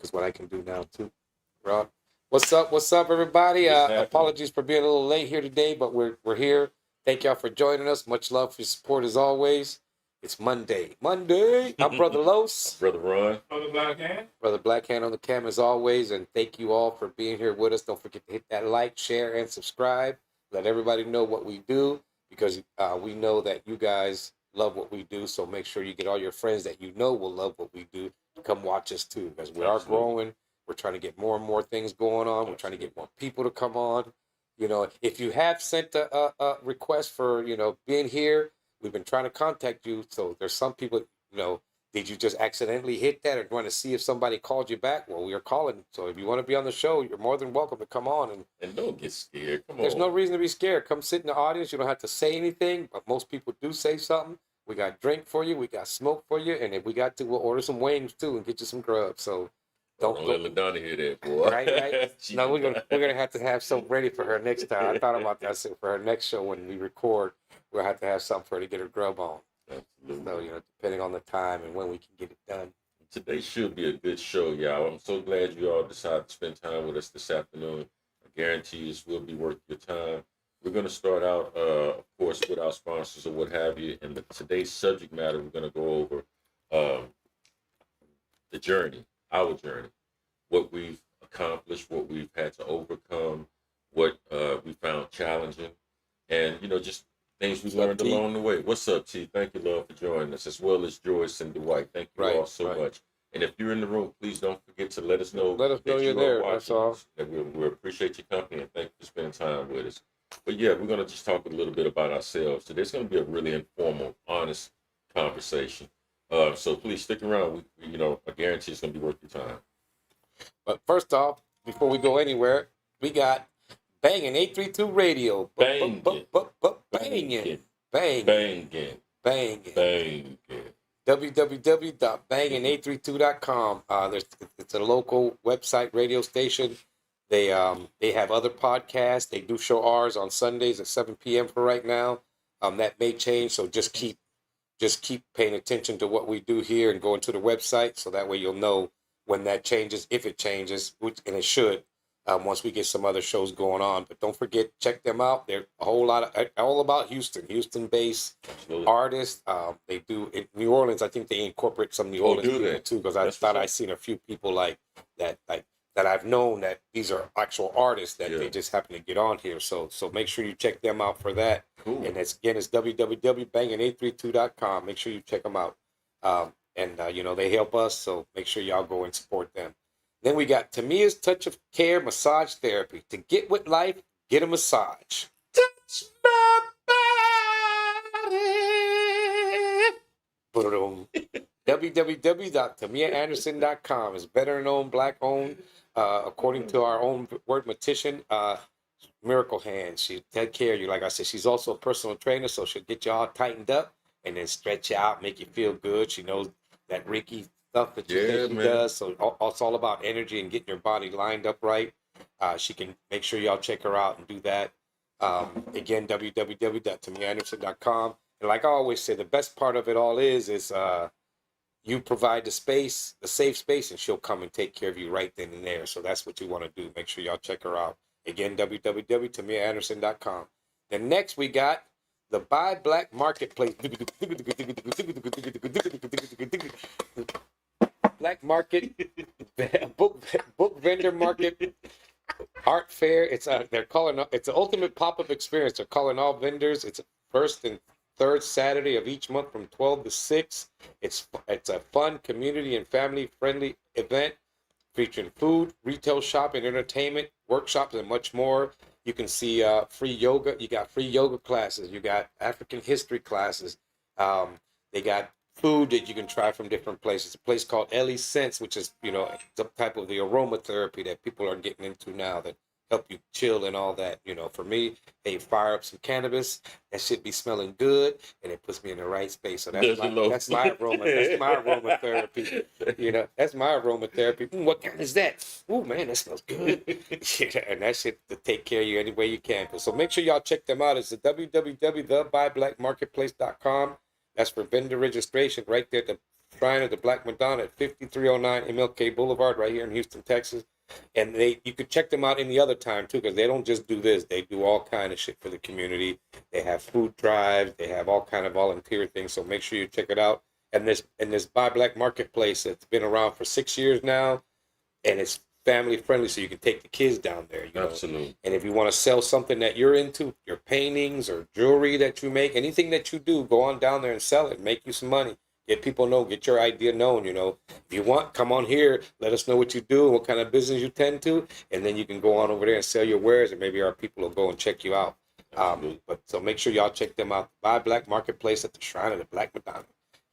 is what I can do now too. Rob, what's up? What's up, everybody? Apologies for being a little late here today, but we're here. Thank y'all for joining us. Much love for your support as always. It's Monday. I'm Brother Los. Brother Ron. Brother Blackhand on the cam as always, and thank you all for being here with us. Don't forget to hit that like, share, and subscribe. Let everybody know what we do because we know that you guys love what we do. So make sure you get all your friends that you know will love what we do to come watch us too, because we are growing. We're trying to get more and more things going on. We're trying to get more people to come on. You know, if you have sent a request for, being here, we've been trying to contact you. So there's some people, did you just accidentally hit that or want to see if somebody called you back? Well, we are calling. So if you want to be on the show, you're more than welcome to come on. And don't get scared. Come on. There's no reason to be scared. Come sit in the audience. You don't have to say anything, but most people do say something. We got drink for you. We got smoke for you. And if we got to, we'll order some wings too and get you some grub. So don't let LaDonna hear that, boy. Right. No, we're gonna have to have something ready for her next time. I thought about that. So for her next show when we record, we'll have to have something for her to get her grub on. Absolutely. So depending on the time and when we can get it done. Today should be a good show, y'all. I'm so glad you all decided to spend time with us this afternoon. I guarantee you this will be worth your time. We're going to start out, of course, with our sponsors or what have you. And today's subject matter, we're going to go over the journey, our journey, what we've accomplished, what we've had to overcome, what we found challenging, and, just things we learned along the way. What's up, T? Thank you, love, for joining us, as well as Joyce and Dwight. Thank you all so much. And if you're in the room, please don't forget to let us know. Let us know you're there. That's all. We appreciate your company and thank you for spending time with us. But yeah, we're going to just talk a little bit about ourselves. Today it's going to be a really informal, honest conversation. So please stick around. I guarantee it's going to be worth your time. But first off, before we go anywhere, we got Banging 832 Radio. Banging. www.banging832.com. It's a local website radio station. They have other podcasts. They do show ours on Sundays at 7 p.m. for right now. That may change, so just keep paying attention to what we do here and go into the website so that way you'll know when that changes, if it changes, and it should. Once we get some other shows going on. But don't forget, check them out. They're a whole lot of, all about Houston-based artists. They do, in New Orleans, I think they incorporate some New Orleans people too, because I thought I seen a few people like that I've known that these are actual artists that they just happen to get on here. So make sure you check them out for that. Cool. And it's www.banging832.com. Make sure you check them out. They help us, so make sure y'all go and support them. Then we got Tamia's Touch of Care Massage Therapy. To get with life, get a massage. Touch my body. www.tamiaanderson.com is better known, black owned, according to our own wordmatician, Miracle Hands. She'll take care of you. Like I said, she's also a personal trainer, so she'll get you all tightened up and then stretch you out, make you feel good. She knows that Reiki stuff that she does. So it's all about energy and getting your body lined up right. She can make sure y'all check her out and do that. Again, www.tamiaanderson.com. And like I always say, the best part of it all is you provide the space, the safe space, and she'll come and take care of you right then and there. So that's what you want to do. Make sure y'all check her out. Again, www.tamiaanderson.com. Then next we got the Buy Black Marketplace. Black market, book vendor market, art fair. It's the ultimate pop-up experience. They're calling all vendors. It's first and third Saturday of each month from 12 to 6. It's a fun community and family friendly event featuring food, retail shopping, entertainment, workshops, and much more. You can see free yoga. You got free yoga classes. You got African history classes. They got food that you can try from different places. A place called Ellie's Scents, which is, some type of the aromatherapy that people are getting into now that help you chill and all that. For me, they fire up some cannabis. That should be smelling good, and it puts me in the right space. So that's my aroma. That's my aromatherapy. That's my aromatherapy. What kind is that? Oh man, that smells good. And that shit to take care of you any way you can. So make sure y'all check them out. It's the www.thebuyBlackMarketplace.com. That's for vendor registration right there. The Shrine of the Black Madonna at 5309 MLK Boulevard right here in Houston, Texas. And you could check them out any other time too, because they don't just do this. They do all kind of shit for the community. They have food drives. They have all kind of volunteer things. So make sure you check it out. And this Buy Black Marketplace that's been around for 6 years now, and it's family friendly, so you can take the kids down there. Absolutely. And if you want to sell something that you're into, your paintings or jewelry that you make, anything that you do, go on down there and sell it. Make you some money. Get people know. Get your idea known. If you want, come on here. Let us know what you do and what kind of business you tend to, and then you can go on over there and sell your wares, and maybe our people will go and check you out. But so make sure y'all check them out. Buy Black Marketplace at the Shrine of the Black Madonna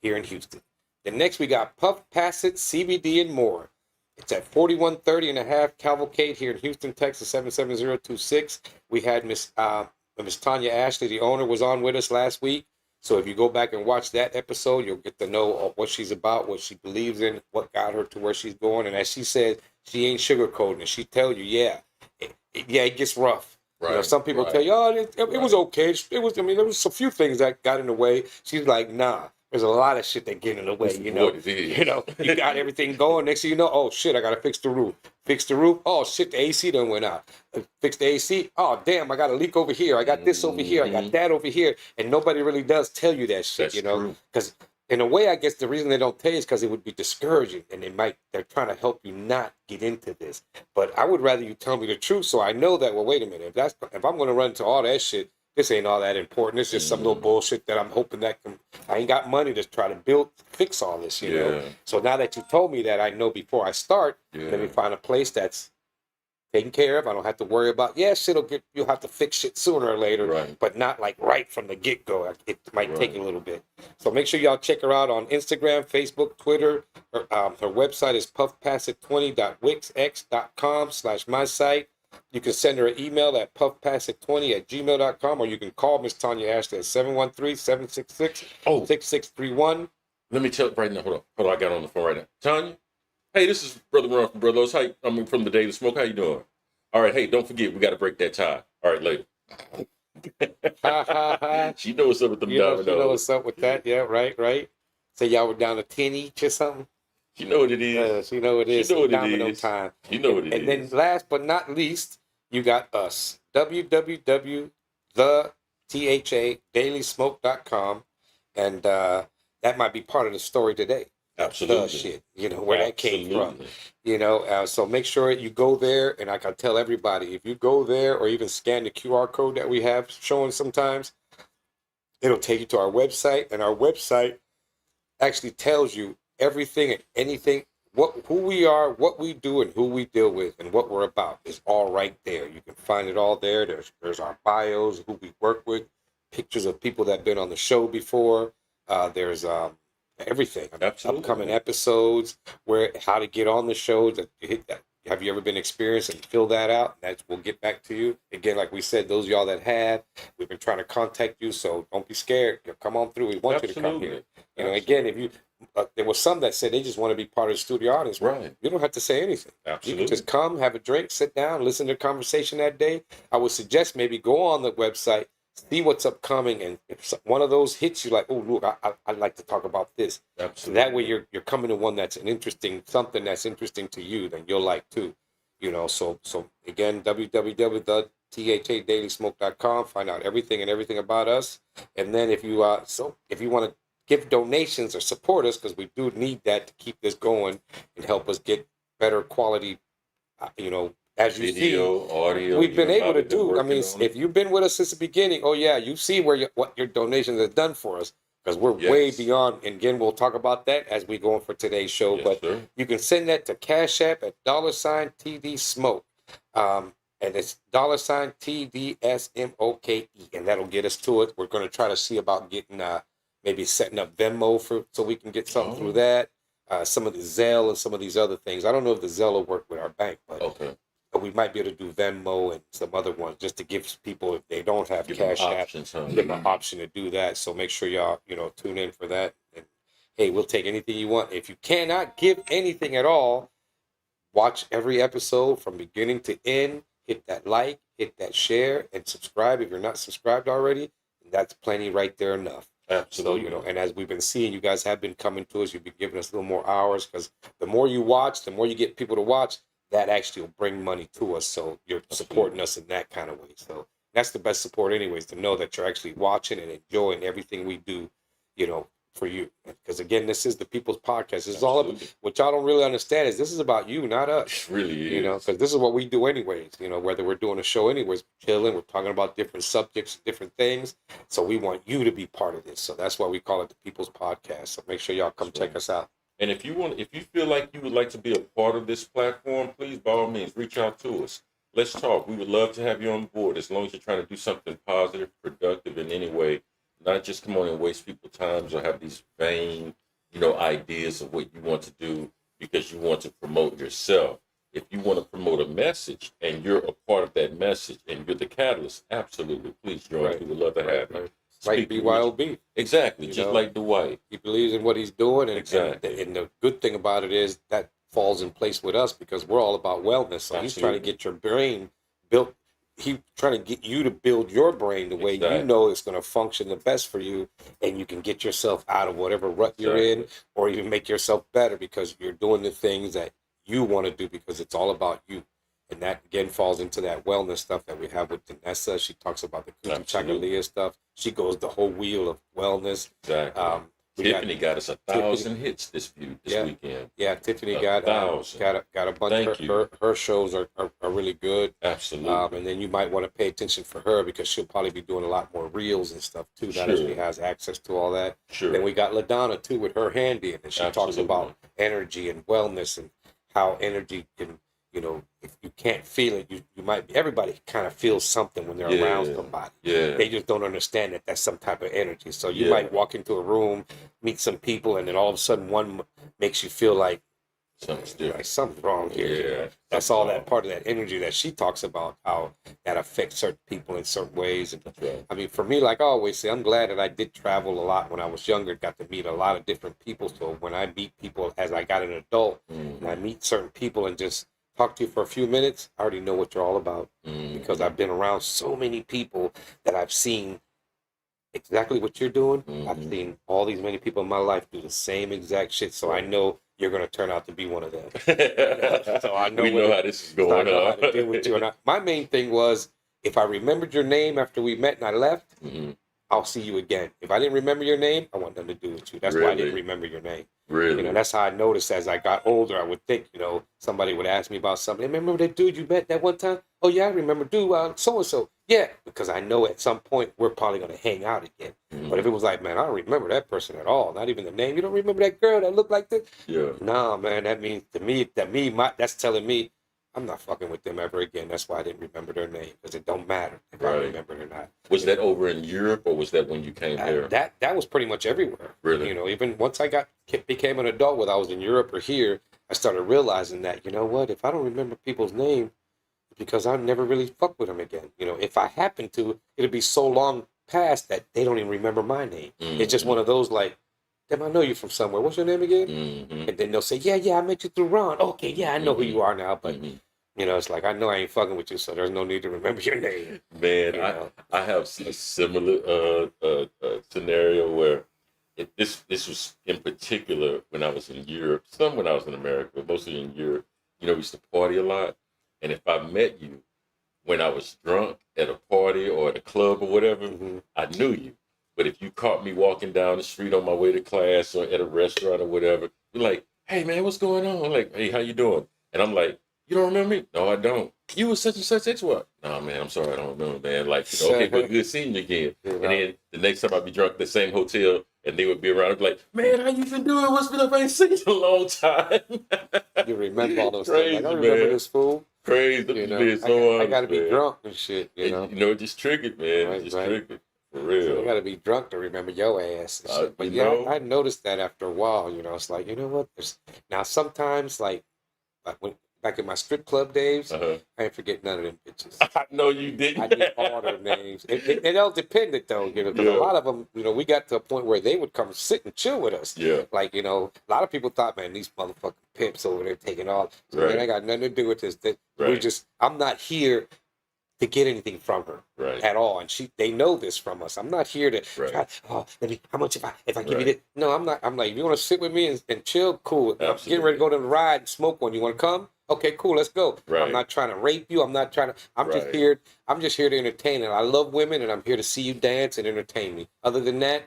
here in Houston. Then next we got Puff Pass It, CBD and more. It's at 4130 and a half Cavalcade here in Houston, Texas, 77026. We had Miss Tanya Ashley, the owner, was on with us last week. So if you go back and watch that episode, you'll get to know what she's about, what she believes in, what got her to where she's going. And as she said, she ain't sugarcoating it. She tell you, it gets rough. Right, some people tell you, it was okay. There was a few things that got in the way. She's like, nah. There's a lot of shit that get in the way, You got everything going. Next thing you know, oh shit, I gotta fix the roof. Fix the roof. Oh shit, the AC done went out. Fix the AC. Oh damn, I got a leak over here. I got this over here. I got that over here. And nobody really does tell you that shit, That's because in a way, I guess the reason they don't tell you is because it would be discouraging, and they're trying to help you not get into this. But I would rather you tell me the truth, so I know that. Well, wait a minute. If I'm going to run into all that shit, this ain't all that important. It's just some little bullshit that I'm hoping I ain't got money to try to fix all this, you know. So now that you told me that, I know before I start, let me find a place that's taken care of. I don't have to worry about, you'll have to fix shit sooner or later, but not like right from the get-go. It might take a little bit. So make sure y'all check her out on Instagram, Facebook, Twitter. Her website is puffpassit20.wixx.com/my site. You can send her an email at puffpassit20@gmail.com, or you can call Miss Tanya Ashley at 713-766-6631. Let me tell you right now. Hold on. I got on the phone right now. Tanya, hey, this is Brother Ron from Brother O's. From the Daily Smoke. How you doing? All right, hey, don't forget, we got to break that tie. All right, later. She knows what's up with them dominoes. She knows what's up with that. Yeah, right. So y'all were down to 10 each or something? You know what it is. You know what it is. You know what domino it is. time. You know what it is. And then last but not least, you got us. www.theTHADailySmoke.com. And that might be part of the story today. Absolutely. The shit, where that came from. So make sure you go there. And I can tell everybody, if you go there or even scan the QR code that we have showing sometimes, it'll take you to our website. And our website actually tells you everything and anything, who we are, what we do, and who we deal with, and what we're about is all right there. You can find it all there. There's our bios, who we work with, pictures of people that have been on the show before. There's everything, upcoming episodes, how to get on the show. Have you ever been experienced and fill that out? We'll get back to you again. Like we said, those of y'all that have, we've been trying to contact you, so don't be scared. Come on through. We want you to come here. Again, if you. There was some that said they just want to be part of the studio audience. Right. You don't have to say anything. Absolutely. You can just come, have a drink, sit down, listen to the conversation that day. I would suggest maybe go on the website, see what's upcoming, and if one of those hits you, like, oh, look, I'd like to talk about this. Absolutely. So that way you're coming to one that's something that's interesting to you, then you'll like too. So again, www.theTHADailySmoke.com. Find out everything about us. And then if you want to give donations or support us, because we do need that to keep this going and help us get better quality, as you Video, audio, we've been able to do. I mean, if you've been with us since the beginning, you see what your donations have done for us, because we're way beyond. And again, we'll talk about that as we go on for today's show. You can send that to Cash App at $TD Smoke. And it's $TDSMOKE, and that'll get us to it. We're going to try to see about getting maybe setting up Venmo so we can get something through that. Some of the Zelle and some of these other things. I don't know if the Zelle will work with our bank, but we might be able to do Venmo and some other ones just to give people, if they don't have Cash App, give them an option to do that. So make sure y'all, tune in for that. And hey, we'll take anything you want. If you cannot give anything at all, watch every episode from beginning to end. Hit that like, hit that share, and subscribe if you're not subscribed already. That's plenty right there enough. Absolutely. So, and as we've been seeing, you guys have been coming to us. You've been giving us a little more hours because the more you watch, the more you get people to watch, that actually will bring money to us. So you're supporting us in that kind of way. So that's the best support, anyways, to know that you're actually watching and enjoying everything we do, for you. Because again, this is the People's Podcast. It's all about, what y'all don't really understand is this is about you, not us. It really is. Because this is what we do anyways. Whether we're doing a show anyways, chilling, we're talking about different subjects, different things. So we want you to be part of this. So that's why we call it the People's Podcast. So make sure y'all come check us out. And if you feel like you would like to be a part of this platform, please, by all means, reach out to us. Let's talk. We would love to have you on board as long as you're trying to do something positive, productive in any way. Not just come on and waste people's times or have these vain, ideas of what you want to do because you want to promote yourself. If you want to promote a message and you're a part of that message and you're the catalyst, absolutely, please join us. We would love to have you. Like BYOB. Exactly, just like Dwight. He believes in what he's doing. Exactly. And the good thing about it is that falls in place with us because we're all about wellness. So he's trying to get your brain built. He's trying to get you to build your brain the way you know it's going to function the best for you, and you can get yourself out of whatever rut you're in, or even make yourself better because you're doing the things that you want to do because it's all about you. And that again falls into that wellness stuff that we have with Danessa. She talks about the Kuchi Chakalia stuff. She goes the whole wheel of wellness. Exactly. Tiffany got us 1,000 hits this weekend. Yeah, Tiffany got a bunch. Her shows are really good. Absolutely. And then you might want to pay attention for her because she'll probably be doing a lot more reels and stuff too. Now that she has access to all that. Sure. Then we got LaDonna too with her handy, and she talks about energy and wellness and how energy can, if you can't feel it, you might be. Everybody kind of feels something when they're around somebody. Yeah. They just don't understand that that's some type of energy. So you might walk into a room, meet some people, and then all of a sudden one makes you feel like something's wrong here. Yeah. That's all that part of that energy that she talks about, how that affects certain people in certain ways. And I mean, for me, like I always say, I'm glad that I did travel a lot when I was younger, got to meet a lot of different people. So when I meet people as I got an adult, and I meet certain people and just talk to you for a few minutes, I already know what you're all about because I've been around so many people that I've seen exactly what you're doing. I've seen all these many people in my life do the same exact shit, so I know you're going to turn out to be one of them. So I know we know how this is going on. How to deal with you. My main thing was, if I remembered your name after we met and I left, I'll see you again. If I didn't remember your name, I want nothing to do with you. That's why I didn't remember your name. Really? That's how I noticed as I got older. I would think, somebody would ask me about something. Remember that dude you met that one time? Oh, yeah, I remember dude, so-and-so. Yeah, because I know at some point we're probably going to hang out again. But if it was like, man, I don't remember that person at all, not even the name. You don't remember that girl that looked like this? Yeah. Nah, man, that means to me, that's telling me I'm not fucking with them ever again. That's why I didn't remember their name, because it don't matter if I remember it or not. Was that over in Europe, or was that when you came here? That was pretty much everywhere. Really? Even once I became an adult, whether I was in Europe or here, I started realizing that, if I don't remember people's name, it's because I never really fucked with them again. If I happen to, it'll be so long past that they don't even remember my name. It's just one of those like, damn, I know you from somewhere. What's your name again? And then they'll say, yeah, I met you through Ron. Okay, yeah, I know who you are now. But, it's like, I know I ain't fucking with you, so there's no need to remember your name. Man, I have a similar scenario where this was in particular when I was in Europe, some when I was in America, but mostly in Europe. We used to party a lot. And if I met you when I was drunk at a party or at a club or whatever, I knew you. But if you caught me walking down the street on my way to class or at a restaurant or whatever, you're like, hey, man, what's going on? I'm like, hey, how you doing? And I'm like, you don't remember me? No, I don't. You was such and such ex-wife. No, man, I'm sorry, I don't remember, man. Like, okay, but good seeing you again. And then the next time I'd be drunk at the same hotel and they would be around, I'd be like, man, how you been doing? What's been up? I ain't seen you in a long time. You remember all those things. Like, I remember this fool. Crazy, I got to be drunk and shit, it just triggered, man. It just triggered. For real. So you got to be drunk to remember your ass and shit. But I noticed that after a while, it's like, you know what? Now sometimes, like when back in my strip club days, I ain't forget none of them bitches. I know you didn't. I knew all their names. It all depended though, because a lot of them, we got to a point where they would come sit and chill with us. Yeah. Like, a lot of people thought, man, these motherfucking pimps over there taking off. So man, I got nothing to do with this. I'm not here to get anything from her Right. at all. And they know this from us. I'm not here to try. Right. Oh, let me. How much if I give you Right. this? No, I'm not. I'm like, if you want to sit with me and chill, cool. I'm getting ready to Absolutely. go to the ride and smoke one. You want to come? Okay, cool. Let's go. I'm Right. not trying to rape you. I'm not trying to. I'm just Right. here. I'm just here to entertain. And I love women, and I'm here to see you dance and entertain me. Other than that,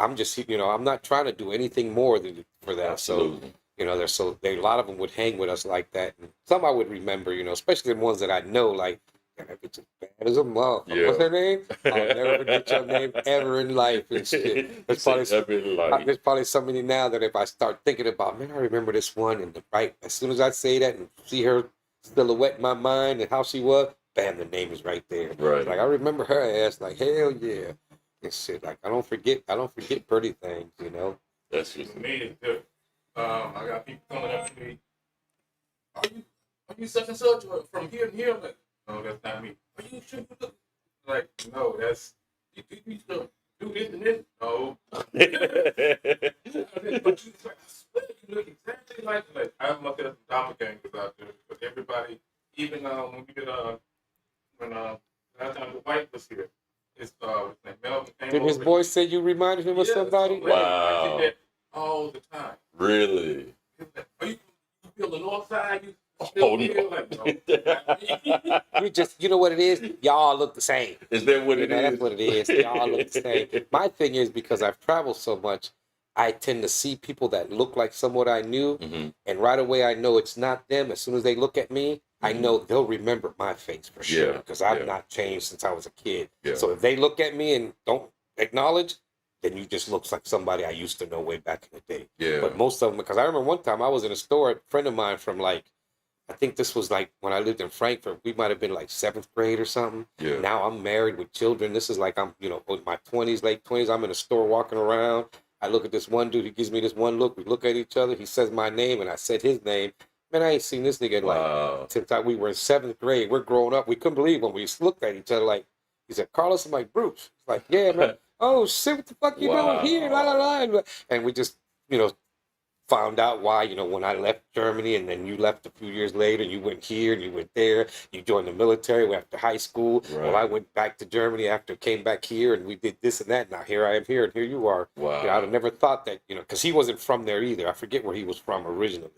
I'm just, I'm not trying to do anything more than for that. So, Absolutely. a lot of them would hang with us like that. And some I would remember, especially the ones that I know, like, "Man, that bitch is bad as a motherfucker. Yeah. What's her name? I'll never forget your name ever in life and shit. He said ever in life. There's probably somebody now that if I start thinking about, man, I remember this one, and as soon as I say that and see her silhouette in my mind and how she was, bam, the name is right there. Right. Like I remember her ass, like hell yeah. And shit, like I don't forget pretty things, That's just For me, it's good. I got people coming up to me. Are you such and such or from here and here? I'm like, no, that's not me. Are you sure you look like? No, that's you used to do this and this. No, but you, I swear you look exactly like I must have some doppelgangers out there because everybody, even when we did when last time the white was here, it's like Melvin came Did his over. voice say you reminded him of somebody? So Wow. I did that all the time. Really? Are you feel the north side? You Oh, still no. feel like no. You know what it is? Y'all look the same. Is that what it is? That's what it is. Y'all look the same. My thing is because I've traveled so much, I tend to see people that look like someone I knew, Mhm. and right away I know it's not them. As soon as they look at me, I Mhm. know they'll remember my face for sure Yeah, because I've yeah. not changed since I was a kid. Yeah. So if they look at me and don't acknowledge, then you just look like somebody I used to know way back in the day. Yeah. But most of them, because I remember one time I was in a store, a friend of mine from I think this was like when I lived in Frankfurt. We might have been like 7th grade or something. Yeah. Now I'm married with children. This is like I'm, in my 20s, late 20s. I'm in a store walking around. I look at this one dude. He gives me this one look. We look at each other. He says my name, and I said his name. Man, I ain't seen this nigga in Wow. since we were in 7th grade. We're growing up. We couldn't believe when we looked at each other like, he said, Carlos, I'm like, Bruce. He's like, yeah, man. Oh, shit, what the fuck you doing here? La, la, la. And we just, found out why, when I left Germany and then you left a few years later, you went here and you went there, you joined the military after high school. Right. Well, I went back to Germany after came back here and we did this and that. Now here I am here and here you are. Wow. I'd have never thought that, because he wasn't from there either. I forget where he was from originally.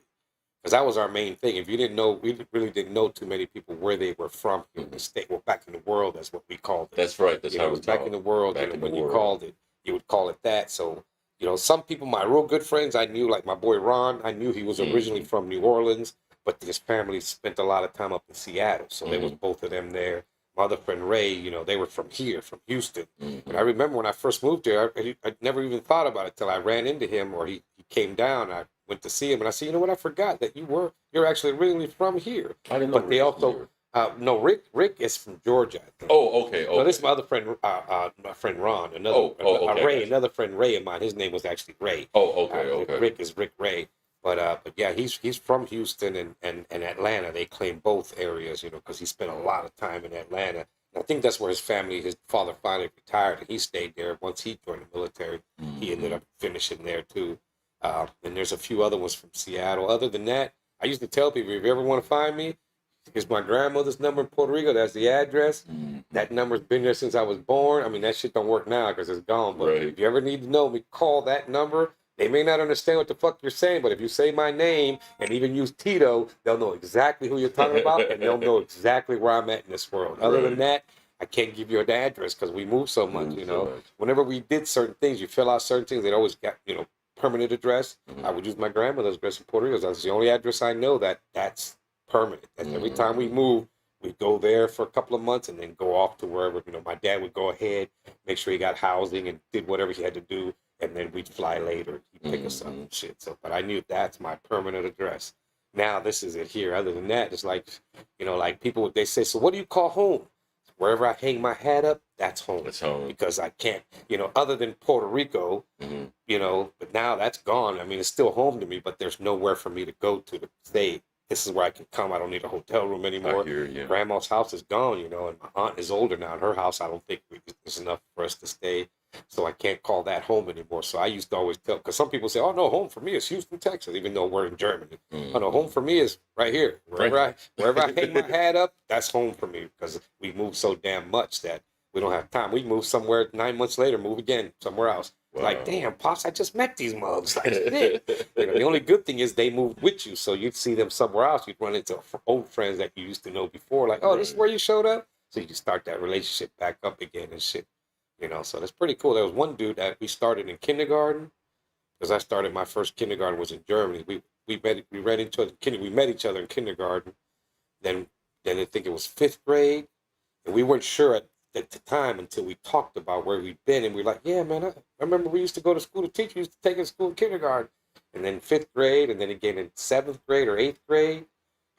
Because that was our main thing. If you didn't know, we really didn't know too many people where they were from here in the state. Well, back in the world, that's what we called it. That's right. That's how it was back in the world. Back in the when you world. called it, you would call it that. So, some people, my real good friends, I knew, like my boy Ron, I knew he was originally from New Orleans, but his family spent a lot of time up in Seattle. So there was both of them there. My other friend Ray, they were from here, from Houston. And I remember when I first moved there, I never even thought about it till I ran into him or he came down. I went to see him and I said, you know what, I forgot that you're actually originally from here. I didn't know. But they also, no, Rick is from Georgia, I think. Oh, okay. So this is my other friend, my friend Ron, okay. Ray, another friend Ray of mine. His name was actually Ray. Oh, okay, okay. Rick is Rick Ray, but yeah, he's from Houston and Atlanta. They claim both areas, because he spent a lot of time in Atlanta. And I think that's where his father finally retired, and he stayed there once he joined the military. He ended up finishing there too. And there's a few other ones from Seattle. Other than that, I used to tell people, if you ever want to find me, here's my grandmother's number in Puerto Rico. That's the address. That number's been there since I was born. I mean, that shit don't work now because it's gone. But Right. if you ever need to know me, call that number. They may not understand what the fuck you're saying, but if you say my name and even use Tito, they'll know exactly who you're talking about, and they'll know exactly where I'm at in this world. Other than that, I can't give you an address because we move so much, Whenever we did certain things, you fill out certain things, they'd always got, permanent address. I would use my grandmother's address in Puerto Rico. That's the only address I know that's permanent. And every time we move, we go there for a couple of months and then go off to wherever, my dad would go ahead, make sure he got housing and did whatever he had to do. And then we'd fly later. He'd pick us up and shit. So, but I knew that's my permanent address. Now this is it here. Other than that, it's like, like people, they say, so what do you call home? Wherever I hang my hat up, that's home. That's home. Because I can't, other than Puerto Rico, but now that's gone. I mean, it's still home to me, but there's nowhere for me to go to stay. This is where I can come. I don't need a hotel room anymore. I hear you. Grandma's house is gone, and my aunt is older now. In her house, I don't think it's enough for us to stay. So I can't call that home anymore. So I used to always tell, because some people say, "Oh no, home for me is Houston, Texas," even though we're in Germany. Oh no, home for me is right here. Wherever I hang my hat up, that's home for me because we move so damn much that we don't have time. We move somewhere 9 months later, move again somewhere else. Wow. Like, damn, pops, I just met these mugs. Like, shit. The only good thing is they moved with you, so you'd see them somewhere else. You'd run into old friends that you used to know before. Like, oh, this is where you showed up. So you start that relationship back up again and shit. So that's pretty cool. There was one dude that we started in kindergarten because I started my first kindergarten was in Germany. We met each other in kindergarten. Then I think it was fifth grade, and we weren't sure at the time until we talked about where we'd been, and we were like, yeah, man, I remember we used to go to school to teach. We used to take us to school in kindergarten, and then fifth grade, and then again in seventh grade or eighth grade,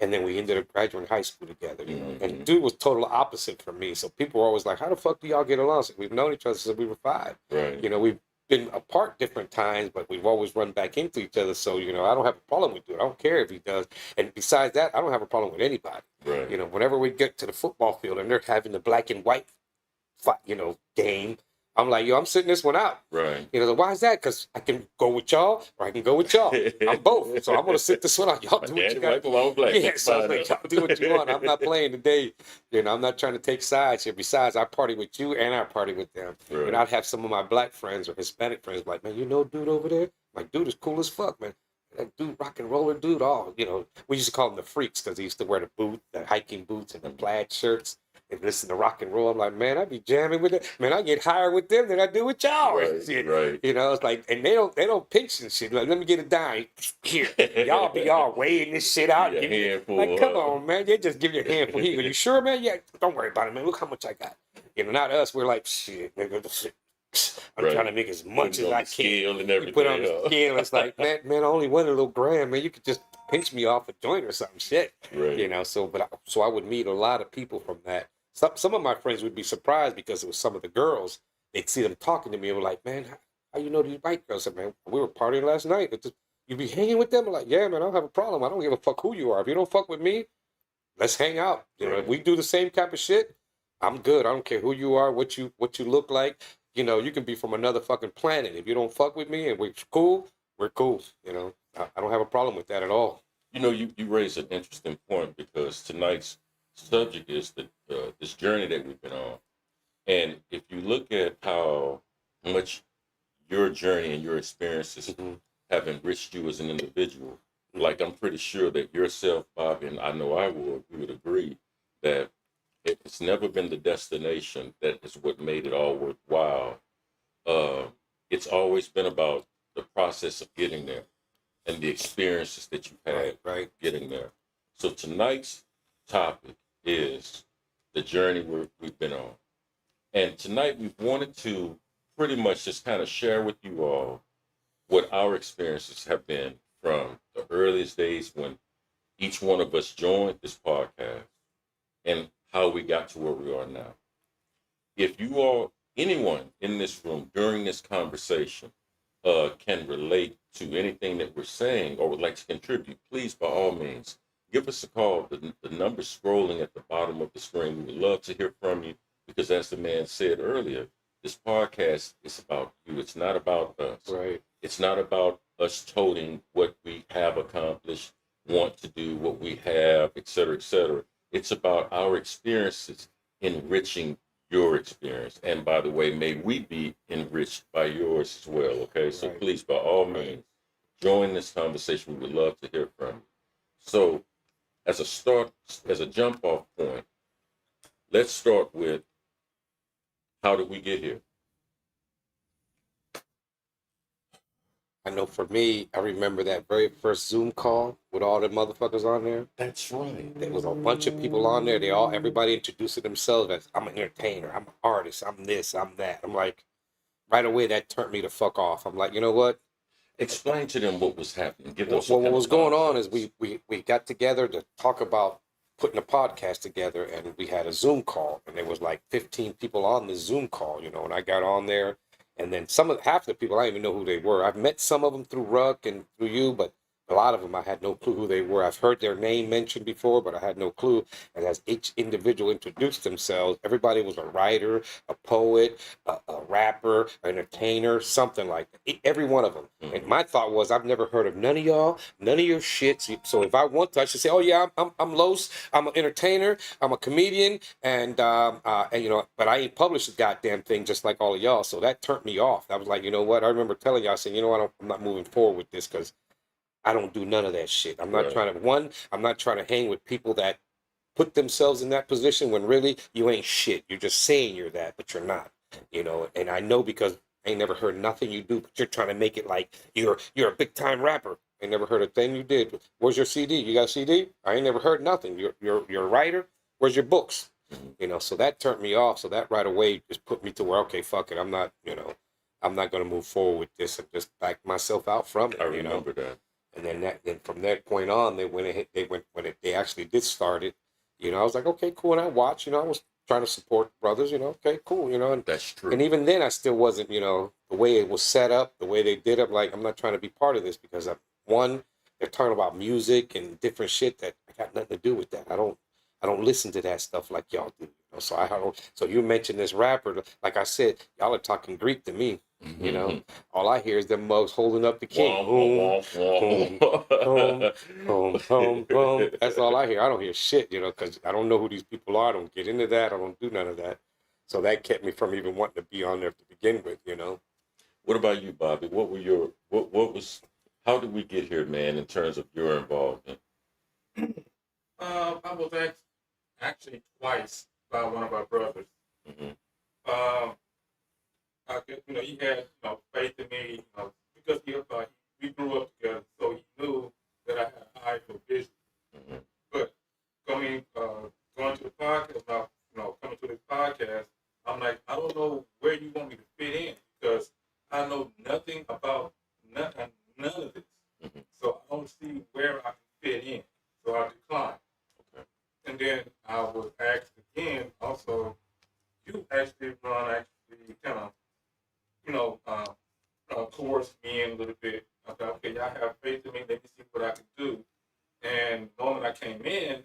and then we ended up graduating high school together. And dude was total opposite from me, so people were always like, how the fuck do y'all get along? So we've known each other since we were 5. Right. We've been apart different times, but we've always run back into each other. So, I don't have a problem with it. I don't care if he does. And besides that, I don't have a problem with anybody. Right. Whenever we get to the football field and they're having the black and white fight, game, I'm like, yo, I'm sitting this one out. Right. So why is that? Because I can go with y'all or I can go with y'all. I'm both. So I'm going to sit this one out. Y'all do what you got to do. Yeah, so like, y'all do what you want. I'm not playing today. I'm not trying to take sides here. Besides, I party with you and I party with them. Right. And I'd have some of my black friends or Hispanic friends like, man, dude over there? Like, dude is cool as fuck, man. That dude, rock and roller dude, we used to call them the freaks because he used to wear the hiking boots and the plaid shirts and listen to rock and roll. I'm like, man, I be jamming with it. Man, I get higher with them than I do with y'all. Right. It's like, and they don't pinch and shit. Like, let me get a dime. Here, y'all be all weighing this shit out. Like, come on, man. They just give you a handful. Here, you sure, man? Yeah, don't worry about it, man. Look how much I got. Not us. We're like, shit, nigga. I'm trying to make as much as I can. You put on the scale. It's like, man, I only won a little gram, man. You could just pinch me off a joint or something, shit. Right. So I would meet a lot of people from that. Some of my friends would be surprised because it was some of the girls. They'd see them talking to me and were like, man, how you know these white girls? I said, man, we were partying last night. You be hanging with them? I'm like, yeah, man, I don't have a problem. I don't give a fuck who you are. If you don't fuck with me, let's hang out. If we do the same type of shit, I'm good. I don't care who you are, what you look like. You can be from another fucking planet. If you don't fuck with me and we're cool, we're cool. I don't have a problem with that at all. You raise an interesting point because tonight's subject is this journey that we've been on. And if you look at how much your journey and your experiences have enriched you as an individual, like I'm pretty sure that yourself, Bobby, and I know we would agree that it's never been the destination that is what made it all worthwhile. It's always been about the process of getting there and the experiences that you've had getting there. So tonight's topic is the journey we've been on. And tonight we've wanted to pretty much just kind of share with you all what our experiences have been from the earliest days when each one of us joined this podcast and how we got to where we are now. If anyone in this room during this conversation can relate to anything that we're saying or would like to contribute, please, by all means, give us a call. The number's scrolling at the bottom of the screen. We would love to hear from you because, as the man said earlier, this podcast is about you. It's not about us. Right. It's not about us toting what we have accomplished, want to do, what we have, et cetera, et cetera. It's about our experiences enriching your experience. And by the way, may we be enriched by yours as well, okay? So please, by all means, join this conversation. We would love to hear from you. So as a jump off point, let's start with how did we get here? I know for me, I remember that very first Zoom call with all the motherfuckers on there. That's right. There was a bunch of people on there. Everybody introducing themselves as, I'm an entertainer, I'm an artist, I'm this, I'm that. I'm like, right away, that turned me the fuck off. I'm like, you know what? Explain to them what was happening. What was going on is we got together to talk about putting a podcast together, and we had a Zoom call, and there was like 15 people on the Zoom call, and I got on there. And then half the people, I didn't even know who they were. I've met some of them through Ruck and through you, but A lot of them, I had no clue who they were. I've heard their name mentioned before, but I had no clue. And as each individual introduced themselves, everybody was a writer, a poet, a rapper, an entertainer, something like that. Every one of them. And my thought was, I've never heard of none of y'all, none of your shit. So if I want to, I should say, oh yeah, I'm Los. I'm an entertainer. I'm a comedian, and you know, but I ain't published a goddamn thing just like all of y'all. So that turned me off. I was like, you know what? I remember telling y'all, I said, you know what? I'm not moving forward with this because I don't do none of that shit. I'm not Right. trying to I'm not trying to hang with people that put themselves in that position when really you ain't shit. You're just saying you're that, but you're not. You know, and I know because I ain't never heard nothing you do, but you're trying to make it like you're a big time rapper. I ain't never heard a thing you did. Where's your CD? You got a CD? I ain't never heard nothing. You're a writer. Where's your books? You know, so that turned me off. So that right away just put me to where, okay, fuck it. I'm not, you know, I'm not gonna move forward with this and just back myself out from it. I You know. remember that. And then from that point on, they actually did start it. You know, I was like, okay, cool. And I watched. You know, I was trying to support brothers. You know, okay, cool. You know, That's true. and even then, I still wasn't. You know, the way it was set up, the way they did it. Like, I'm not trying to be part of this because one, they're talking about music and different shit that I got nothing to do with that. I don't listen to that stuff like y'all do. You know? So I don't. So you mentioned this rapper. Like I said, y'all are talking Greek to me. You know, all I hear is them mugs holding up the king. Boom, boom, boom, boom, boom, boom. That's all I hear. I don't hear shit, you know, because I don't know who these people are. I don't get into that. I don't do none of that. So that kept me from even wanting to be on there to begin with, you know. What about you, Bobby? What were your what was how did we get here, man, in terms of your involvement? I was actually twice by one of our brothers. Um, I could, you know, he had, you know, faith in me, you know, because we grew up together, so he knew that I had an eye for vision. But going to the podcast, coming to this podcast, I'm like, I don't know where you want me to fit in because I know nothing about none of this. So I don't see where I can fit in. So I declined. Okay. And then I was asked again, also, you actually kind of, you know, coerced me in a little bit. I thought, okay, y'all have faith in me. Let me see what I can do. And the moment I came in,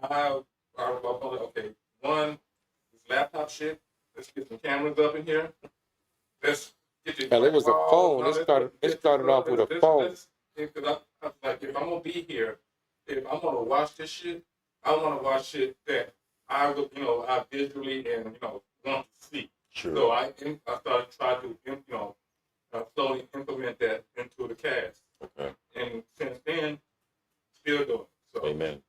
I was like, okay, one, this laptop shit. Let's get some cameras up in here. Let's get this. Hell, it was a phone. No, It started off with a phone. Because I was like, if I'm gonna be here, if I'm gonna watch this shit, I want to watch shit that I would, you know, I visually and you know want to see. Sure. So I started trying to, you know, slowly implement that into the cast. Okay. And since then, still doing it. So. Amen.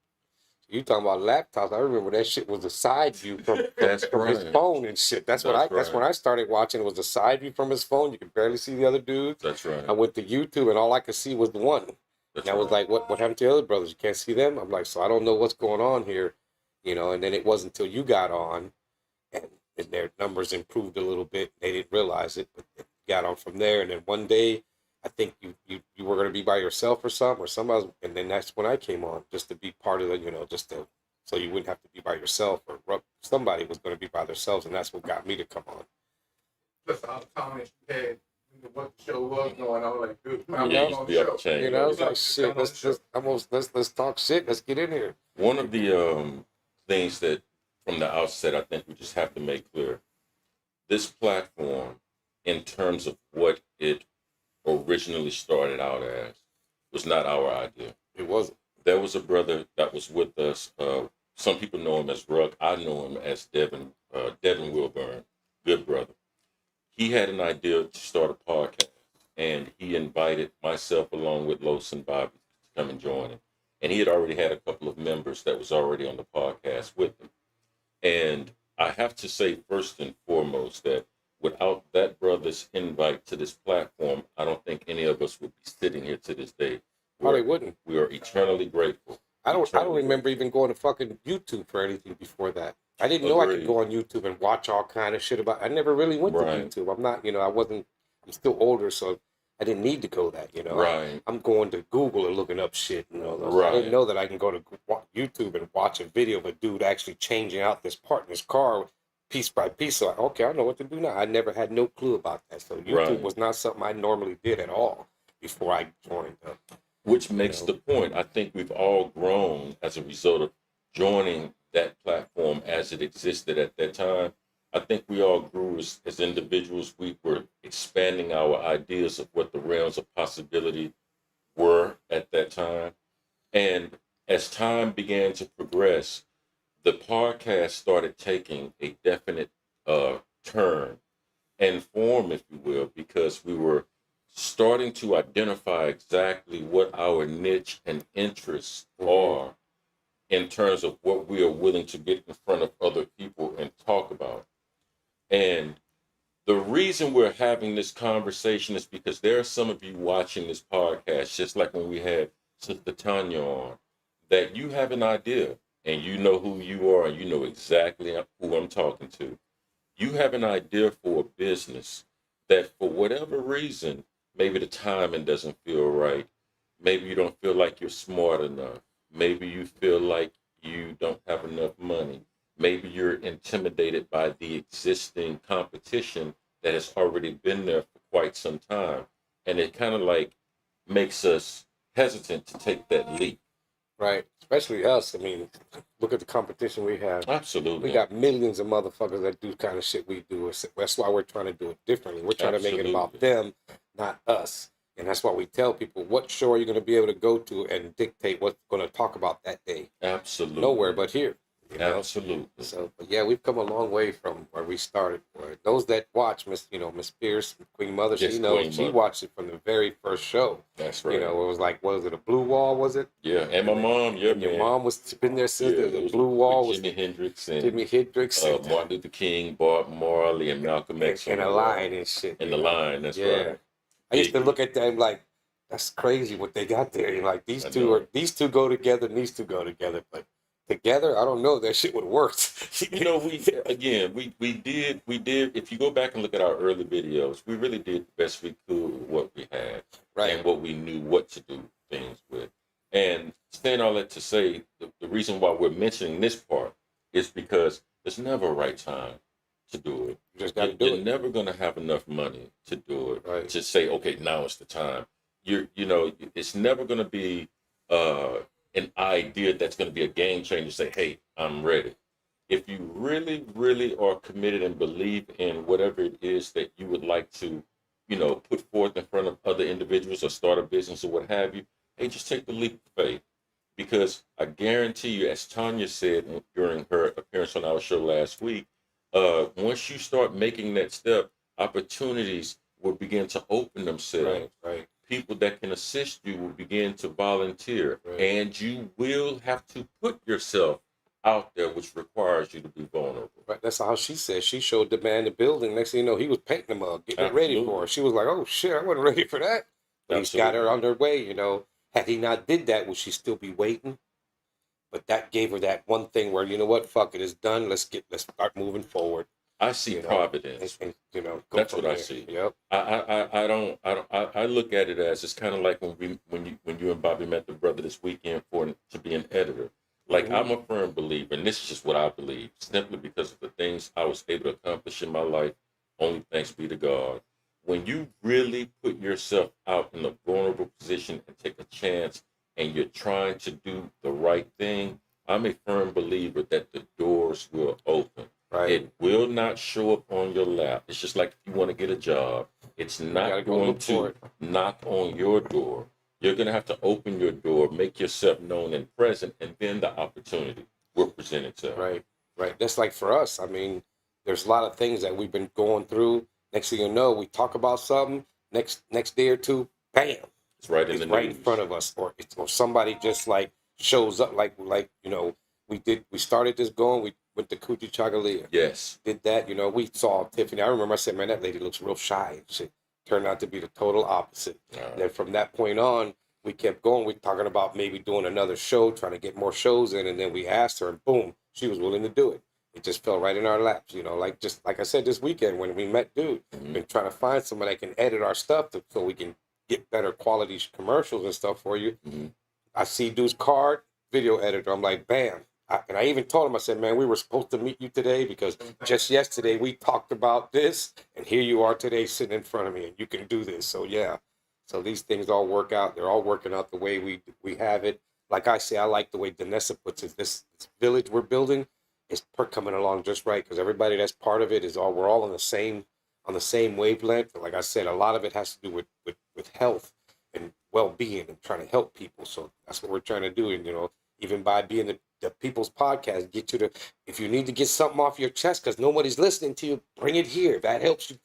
You talking about laptops? I remember that shit was a side view from That's from his right. phone and shit. That's That's when I started watching. It was a side view from his phone. You could barely see the other dudes. That's right. I went to YouTube and all I could see was the one. That's And I was like, what happened to the other brothers? You can't see them? I'm like, so I don't know what's going on here, you know. And then it wasn't until you got on and their numbers improved a little bit. They didn't realize it, but they got on from there. And then one day, I think you were going to be by yourself or something, or somebody, and then that's when I came on, just to be part of the, you know, just to, so you wouldn't have to be by yourself, or somebody was going to be by themselves, and that's what got me to come on. Plus all the comments you had, what the show was going on, like, dude, Yeah, I'm you on used to the be up show. to change. You know, it's Yeah. like shit. Let's talk shit. Let's get in here. One of the things that from the outset I think we just have to make clear, this platform, in terms of what it originally started out as, was not our idea. It wasn't. There was a brother that was with us. Some people know him as Ruck. I know him as Devin Wilburn. Good brother. He had an idea to start a podcast, and he invited myself along with Los and Bobby to come and join him. And he had already had a couple of members that was already on the podcast with him. And I have to say, first and foremost, that without that brother's invite to this platform, I don't think any of us would be sitting here to this day. Probably wouldn't. We are eternally grateful. I don't Eternally remember even going to fucking YouTube for anything before that. I didn't know I could Agreed. go on YouTube and watch all kind of shit about. I never really went Right. to YouTube. I'm not, you know, I'm still older, so I didn't need to go that, you know. Right. I'm going to Google and looking up shit, you know. Right. I didn't know that I can go to YouTube and watch a video of a dude actually changing out this part in his car piece by piece. So, okay, I know what to do now. I never had no clue about that. So YouTube Right. was not something I normally did at all before I joined. Which makes the point. I think we've all grown as a result of joining that platform as it existed at that time. I think we all grew as individuals. We were expanding our ideas of what the realms of possibility were at that time. And as time began to progress, the podcast started taking a definite turn and form, if you will, because we were starting to identify exactly what our niche and interests are in terms of what we are willing to get in front of other people and talk about. And the reason we're having this conversation is because there are some of you watching this podcast, just like when we had Sister Tanya on, that you have an idea and you know who you are and you know exactly who I'm talking to. You have an idea for a business that for whatever reason, maybe the timing doesn't feel right. Maybe you don't feel like you're smart enough. Maybe you feel like you don't have enough money. Maybe you're intimidated by the existing competition that has already been there for quite some time. And it kind of like makes us hesitant to take that leap. Right. Especially us. I mean, look at the competition we have. Absolutely. We got millions of motherfuckers that do kind of shit we do. That's why we're trying to do it differently. We're trying to make it about them, not us. And that's why we tell people, what show are you going to be able to go to and dictate what's going to talk about that day? Absolutely. Nowhere but here. You know? Absolutely. So, but yeah, we've come a long way from where we started. Those that watch, Miss Pierce, Queen Mother, Yes, she knows. Queen She Mother. watched it from the very first show. That's right. You know, it was like, was it a Blue Wall? Was it? Yeah, and my mom, yeah, And your man. mom was been there since Yeah, the it was Blue Wall with was Jimi Hendrix and Jimi Hendrix Martin Luther King, Bob Marley, and Malcolm X and on a the line and shit. and you the know? line. That's Yeah. right. I used to Big- look at them like, that's crazy what they got there. You're like, I know. these two go together and these two go together, but together, I don't know if that shit would work. You know, we did. If you go back and look at our early videos, we really did the best we could with what we had Right. and what we knew what to do things with. And saying all that to say, the reason why we're mentioning this part is because there's never a right time to do it. You just got to do You're it. never going to have enough money to do it. Right. To say, okay, now is the time. It's never going to be an idea that's going to be a game changer. Say, hey, I'm ready. If you really, really are committed and believe in whatever it is that you would like to, put forth in front of other individuals or start a business or what have you, hey, just take the leap of faith. Because I guarantee you, as Tanya said during her appearance on our show last week, once you start making that step, opportunities will begin to open themselves. Right. People that can assist you will begin to volunteer. Right. And you will have to put yourself out there, which requires you to be vulnerable. Right. That's how she said. She showed the man the building. Next thing you know, he was painting them up, getting it ready for her. She was like, oh shit, I wasn't ready for that. But he's got her on her way, Had he not did that, would she still be waiting? But that gave her that one thing where, you know what, fuck it, it's done. Let's start moving forward. I see providence. And, that's what I see. Yep. I look at it as it's kind of like when you and Bobby met the brother this weekend to be an editor. Like, I'm a firm believer, and this is just what I believe, simply because of the things I was able to accomplish in my life. Only thanks be to God. When you really put yourself out in a vulnerable position and take a chance, and you're trying to do the right thing, I'm a firm believer that the doors will open. Right. It will not show up on your lap. It's just like if you want to get a job. It's not going to knock on your door. You're going to have to open your door, make yourself known and present, and then the opportunity will present itself. Right. That's like for us. I mean, there's a lot of things that we've been going through. Next thing you know, we talk about something. Next day or two, bam. It's right in front of us, or somebody just like shows up, like we started this going. We went to Coochie Chagalia. Yes. Did that, we saw Tiffany. I remember I said, man, that lady looks real shy and shit. Turned out to be the total opposite. And then from that point on, we kept going. We talking about maybe doing another show, trying to get more shows in, and then we asked her, and boom, she was willing to do it. It just fell right in our laps, like I said this weekend when we met dude. Been trying to find somebody that can edit our stuff so we can get better quality commercials and stuff for you. I see dude's card, video editor. I'm like, bam. And I even told him, I said, man, we were supposed to meet you today because just yesterday we talked about this, and here you are today sitting in front of me, and you can do this. So, yeah. So these things all work out. They're all working out the way we have it. Like I say, I like the way Danessa puts it. This village we're building is coming along just right because everybody that's part of it is all we're all on the same wavelength. Like I said, a lot of it has to do with health and well being and trying to help people. So that's what we're trying to do. And even by being the people's podcast, get you to if you need to get something off your chest because nobody's listening to you, bring it here. If that helps you.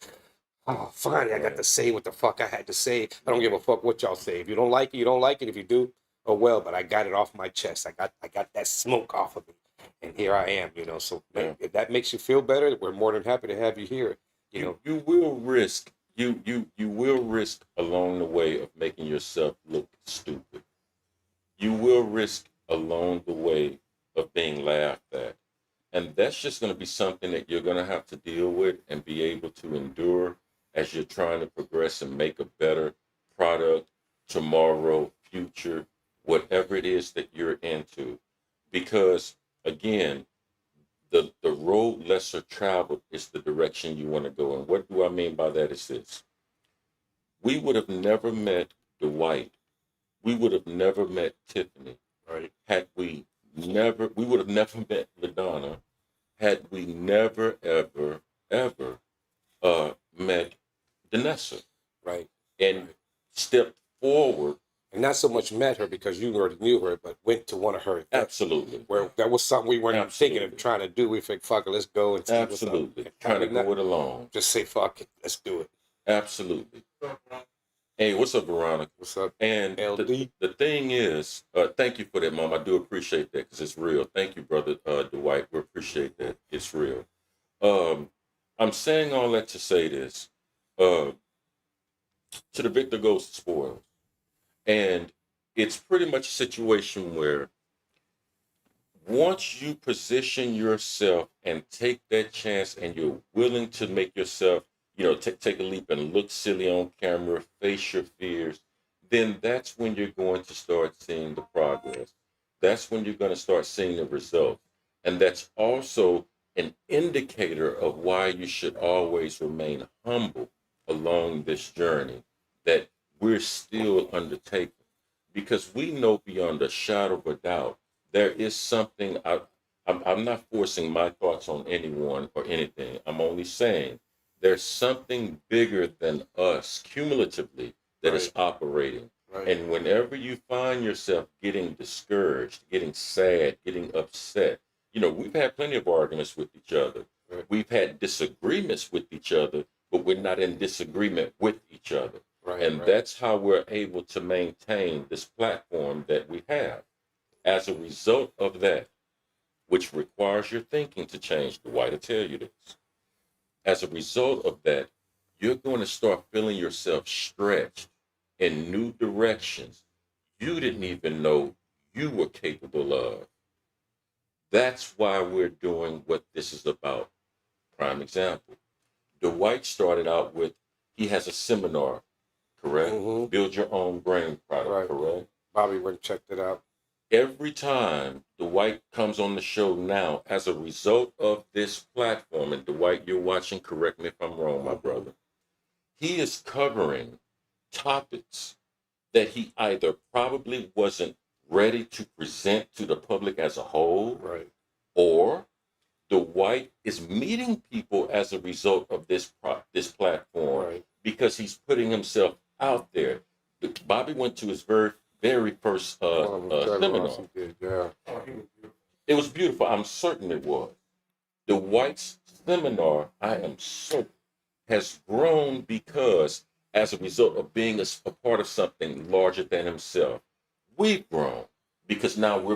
Oh, finally, I got to say what the fuck I had to say. I don't give a fuck what y'all say. If you don't like it, you don't like it. If you do, oh well. But I got it off my chest. I got that smoke off of me, and here I am. So Yeah. if that makes you feel better, we're more than happy to have you here. You will risk you will risk along the way of making yourself look stupid. You will risk along the way of being laughed at. And that's just going to be something that you're going to have to deal with and be able to endure as you're trying to progress and make a better product tomorrow, future, whatever it is that you're into. Because again, the road lesser traveled is the direction you want to go. And what do I mean by that is this. We would have never met Dwight. We would have never met Tiffany. Right. Had we would have never met LaDonna had we never, ever, ever met Danessa Right. and stepped forward. And not so much met her because you already knew her, but went to one of her events. Absolutely. Where that was something we weren't even thinking of Absolutely. trying to do. We think, fuck it, let's go and see Absolutely. what's up. Trying to go it alone. Just say, fuck it, let's do it. Absolutely. Hey, what's up, Veronica? What's up? And LD? the thing is, thank you for that, Mom. I do appreciate that because it's real. Thank you, brother Dwight. We appreciate that. It's real. I'm saying all that to say this. To the victor goes the spoils. And it's pretty much a situation where once you position yourself and take that chance and you're willing to make yourself, take a leap and look silly on camera, face your fears, then that's when you're going to start seeing the progress. That's when you're going to start seeing the results. And that's also an indicator of why you should always remain humble along this journey that we're still undertaking. Because we know beyond a shadow of a doubt, there is something, I'm not forcing my thoughts on anyone or anything. I'm only saying there's something bigger than us cumulatively that is operating. Right. And whenever you find yourself getting discouraged, getting sad, getting upset, we've had plenty of arguments with each other. Right. We've had disagreements with each other, but we're not in disagreement with each other. Right, and right. that's how we're able to maintain this platform that we have. As a result of that, which requires your thinking to change, Dwight, I tell you this. As a result of that, you're going to start feeling yourself stretched in new directions you didn't even know you were capable of. That's why we're doing what this is about. Prime example. Dwight started out with, he has a seminar, correct? Mhm. Build your own brain product, Right. correct? Bobby went and checked it out. Every time Dwight comes on the show now, as a result of this platform, and Dwight, you're watching, correct me if I'm wrong, my brother, he is covering topics that he either probably wasn't ready to present to the public as a whole, Right. or Dwight is meeting people as a result of this platform Right. because he's putting himself out there. Bobby went to his very first seminar. He did, yeah. It was beautiful. I'm certain it was. Dwight's seminar, I am certain, has grown because as a result of being a part of something larger than himself, we've grown because now we're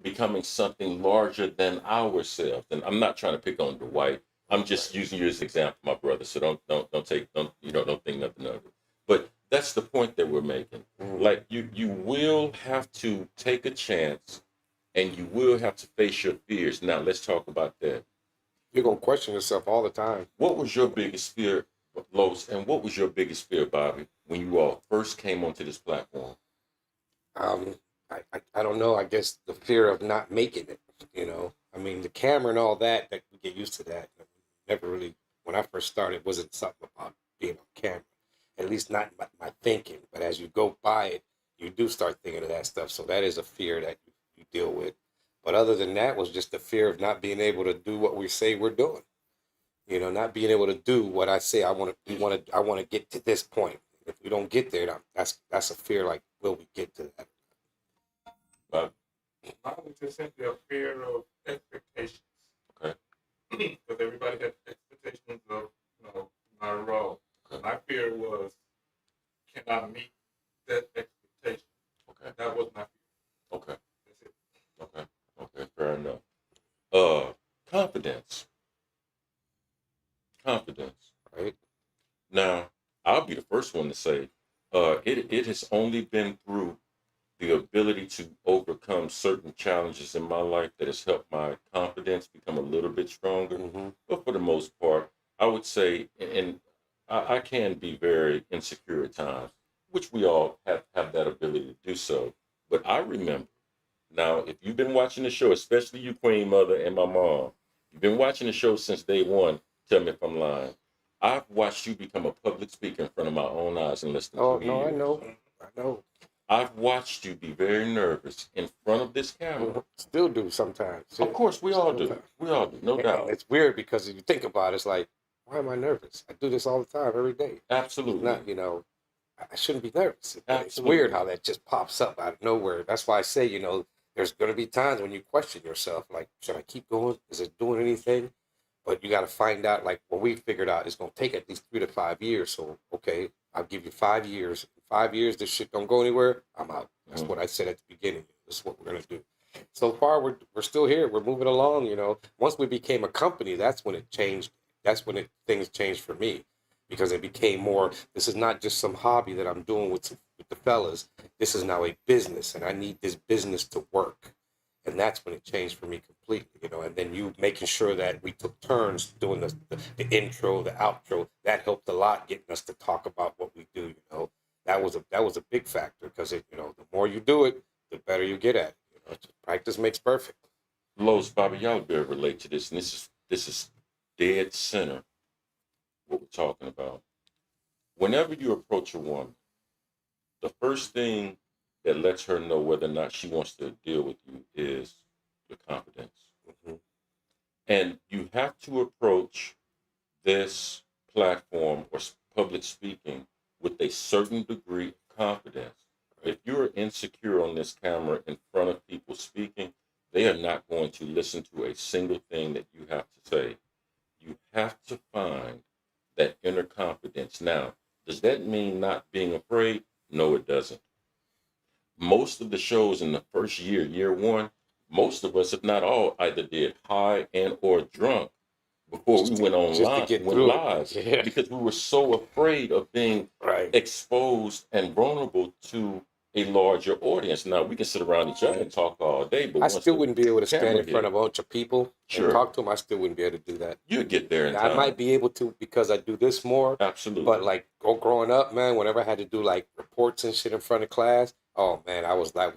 becoming something larger than ourselves. And I'm not trying to pick on Dwight. I'm just using you as an example, my brother. So don't think nothing of it. But that's the point that we're making. Like you will have to take a chance, and you will have to face your fears. Now let's talk about that. You're gonna question yourself all the time. What was your biggest fear, Los, and what was your biggest fear, Bobby, when you all first came onto this platform? I don't know. I guess the fear of not making it. I mean, the camera and all that we get used to that. Never really. When I first started, it wasn't something about being on camera. at least not my thinking. But as you go by it, you do start thinking of that stuff. So that is a fear that you deal with. But other than that, was just the fear of not being able to do what we say we're doing. You know, not being able to do what I say I want to. I want to get to this point. If we don't get there, that's a fear. Like, will we get to that? But Mine was just simply a fear of expectations. okay, Because everybody had expectations of, my role. Okay. My fear was, can I meet that expectation? okay, That was my fear. okay, That's it. okay. Fair enough. Confidence. Confidence. Right? Now, I'll be the first one to say, it has only been through the ability to overcome certain challenges in my life that has helped my confidence become a little bit stronger. Mm-hmm. But for the most part, I would say, and I can be very insecure at times, which we all have that ability to do so. But I remember now, if you've been watching the show, especially you, Queen Mother, and my mom, you've been watching the show since day one. Tell me if I'm lying. I've watched you become a public speaker in front of my own eyes in less than Oh 2 no, I years. know, I know. I've watched you be very nervous in front of this camera. Still do sometimes. Of course, we all do. Sometimes. We all do, no And doubt. it's weird because if you think about it, it's like, why am I nervous? I do this all the time, every day. It's Absolutely. not, I shouldn't be nervous. It's Absolutely. weird how that just pops up out of nowhere. That's why I say, there's going to be times when you question yourself, like, should I keep going? Is it doing anything? But you got to find out, like what we figured out, it's going to take at least 3 to 5 years. So, okay, I'll give you 5 years. In 5 years, this shit don't go anywhere. I'm out. That's what I said at the beginning. This is what we're going to do. So far, we're still here. We're moving along. Once we became a company, that's when it changed. That's when things changed for me, because it became more. This is not just some hobby that I'm doing with the fellas. This is now a business, and I need this business to work. And that's when it changed for me completely. And then you making sure that we took turns doing the intro, the outro, that helped a lot, getting us to talk about what we do. That was a big factor, because the more you do it, the better you get at it. Practice makes perfect. Los, Bobby, y'all better relate to this, and this is dead center what we're talking about. Whenever you approach a woman, the first thing that lets her know whether or not she wants to deal with you is your confidence. Mhm. And you have to approach this platform or public speaking with a certain degree of confidence. If you're insecure on this camera in front of people speaking, they are not going to listen to a single thing that you have to say. You have to find that inner confidence. Now, does that mean not being afraid? No, it doesn't. Most of the shows in the first year one, most of us, if not all, either did high and or drunk before we went Just to online, get went through live, it. Yeah. because we were so afraid of being Right. exposed and vulnerable to a larger audience. Now we can sit around each other and talk all day, but I once still the wouldn't be able to stand camera in front hit, of a bunch of people sure, and talk to them. I still wouldn't be able to do that. you get there in I time. might be able to because I do this more, Absolutely. but like growing up, man, whenever I had to do like reports and shit in front of class, oh man, I was like,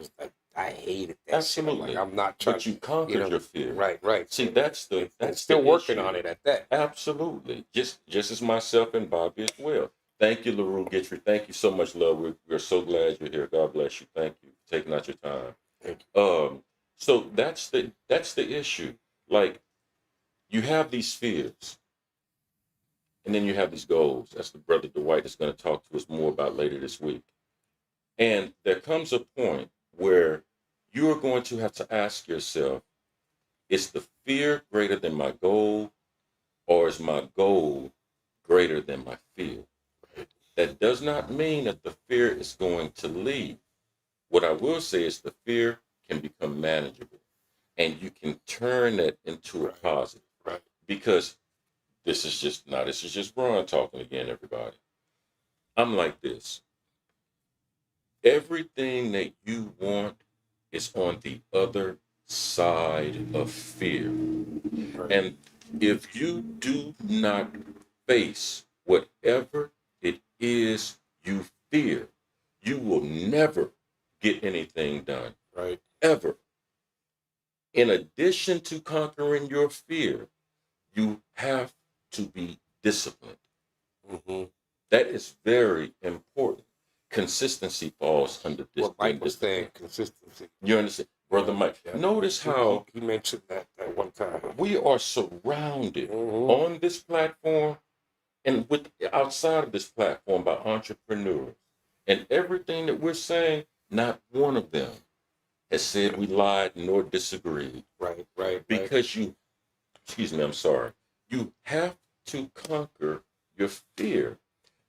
I hated that Absolutely. shit. I'm not trying. But you conquered your fear. Right. See, that's the still working issue. on it at that. Absolutely. Just as myself and Bobby as well. Thank you, LaRue Gitry. Thank you so much, love. We're so glad you're here. God bless you. Thank you for taking out your time. Thank you. So that's the issue. Like, you have these fears, and then you have these goals. That's the brother Dwight is going to talk to us more about later this week. And there comes a point where you are going to have to ask yourself, is the fear greater than my goal, or is my goal greater than my fear? That does not mean that the fear is going to leave. What I will say is the fear can become manageable, and you can turn that into a positive. Right. Because this is just Ron talking again, everybody. I'm like this. Everything that you want is on the other side of fear. Right. And if you do not face whatever it is you fear, you will never get anything done. Right. Ever. In addition to conquering your fear, you have to be disciplined. Mm-hmm. That is very important. Consistency falls under this. What Mike was saying, consistency. You understand, Brother Mike? Yeah. Notice how he mentioned that at one time. we are surrounded on this platform and with outside of this platform by entrepreneurs. And everything that we're saying, not one of them has said we lied nor disagreed. Right. Because you, excuse me, I'm sorry. You have to conquer your fear.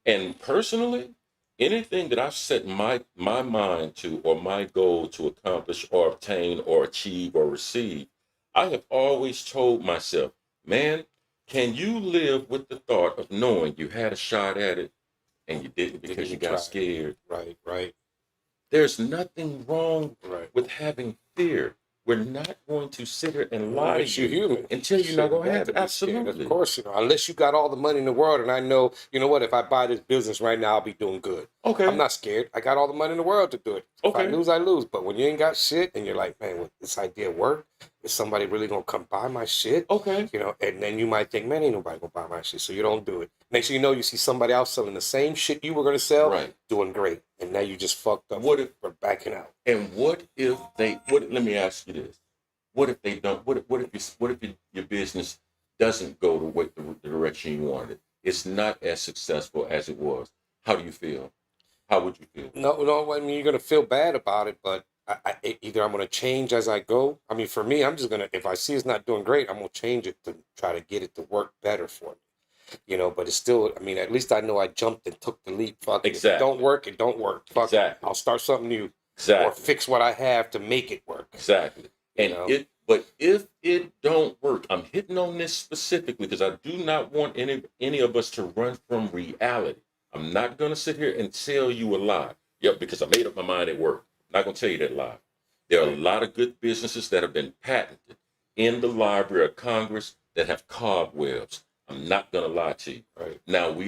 And personally, anything that I've set my mind to or my goal to accomplish or obtain or achieve or receive, I have always told myself, man, can you live with the thought of knowing you had a shot at it and you didn't because you got scared? Right. There's nothing wrong with having fear. We're not going to sit here and lie to you human until you're not going to have it. Absolutely. Of course, unless you got all the money in the world, and I know, you know what, if I buy this business right now, I'll be doing good. Okay. I'm not scared. I got all the money in the world to do it. If I lose, I lose. But when you ain't got shit, and you're like, man, will this idea work? Is somebody really gonna come buy my shit? Okay. And then you might think, man, ain't nobody gonna buy my shit, so you don't do it. Next thing you know, you see somebody else selling the same shit you were gonna sell, doing great, and now you just fucked up. What if we're backing out? And what if they? Let me ask you this: what if they don't? What if your business doesn't go the direction you wanted? It's not as successful as it was. How do you feel? How would you feel? No. I mean, you're gonna feel bad about it, but either I'm gonna change as I go. I mean, for me, I'm just gonna, if I see it's not doing great, I'm gonna change it to try to get it to work better for me. But it's still, I mean, at least I know I jumped and took the leap. Fuck it. If it don't work, it don't work. Fuck it. I'll start something new. Or fix what I have to make it work. Exactly. And but if it don't work, I'm hitting on this specifically because I do not want any of us to run from reality. I'm not gonna sit here and tell you a lie. Yep, because I made up my mind it worked. I'm not gonna tell you that lie. There are a lot of good businesses that have been patented in the Library of Congress that have cobwebs. I'm not gonna lie to you. Right. Now we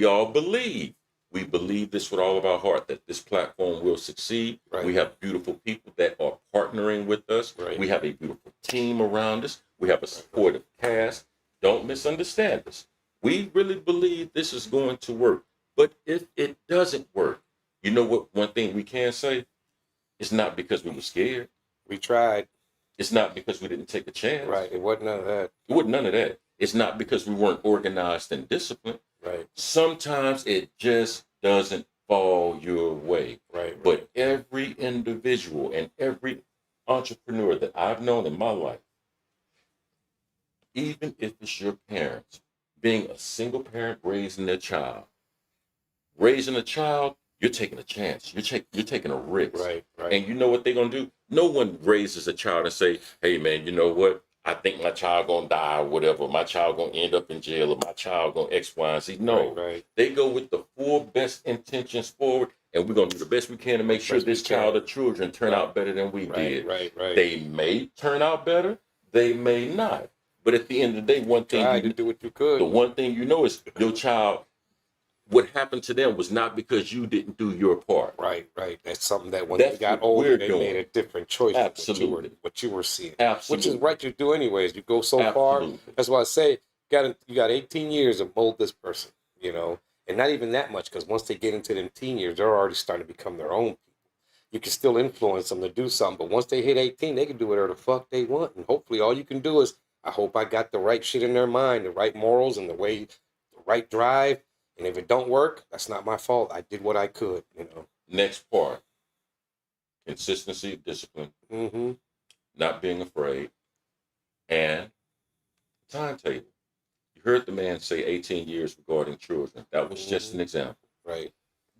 believe this with all of our heart that this platform will succeed. Right. We have beautiful people that are partnering with us. Right. We have a beautiful team around us. We have a supportive cast. Don't misunderstand us. We really believe this is going to work. But if it doesn't work, you know what? One thing we can say, it's not because we were scared. We tried. It's not because we didn't take a chance. Right. It wasn't none of that. It wasn't none of that. It's not because we weren't organized and disciplined. Right. Sometimes it just doesn't fall your way. Right. But every individual and every entrepreneur that I've known in my life, even if it's your parents, being a single parent raising a child, you're taking a chance. You're taking a risk. Right. And you know what they're going to do? No one raises a child and say, hey, man, you know what? I think my child going to die or whatever. My child going to end up in jail or my child going to X, Y, and Z. No. Right. They go with the full best intentions forward, and we're going to do the best we can to make sure this child or children turn out better than we did. Right. They may turn out better. They may not. But at the end of the day, one thing you do what you could. The one thing you know is your child, what happened to them was not because you didn't do your part. Right. That's something that when they got older, they made a different choice. Absolutely. What you were seeing. Absolutely. Which is right to do anyways. You go so far. That's why I say you got 18 years to mold this person, and not even that much, because once they get into them teen years, they're already starting to become their own people. You can still influence them to do something, but once they hit 18, they can do whatever the fuck they want. And hopefully all you can do is, I hope I got the right shit in their mind, the right morals and the right drive. And if it don't work, that's not my fault. I did what I could, Next part. Consistency, discipline, not being afraid, and timetable. You heard the man say 18 years regarding children. That was just an example. Right.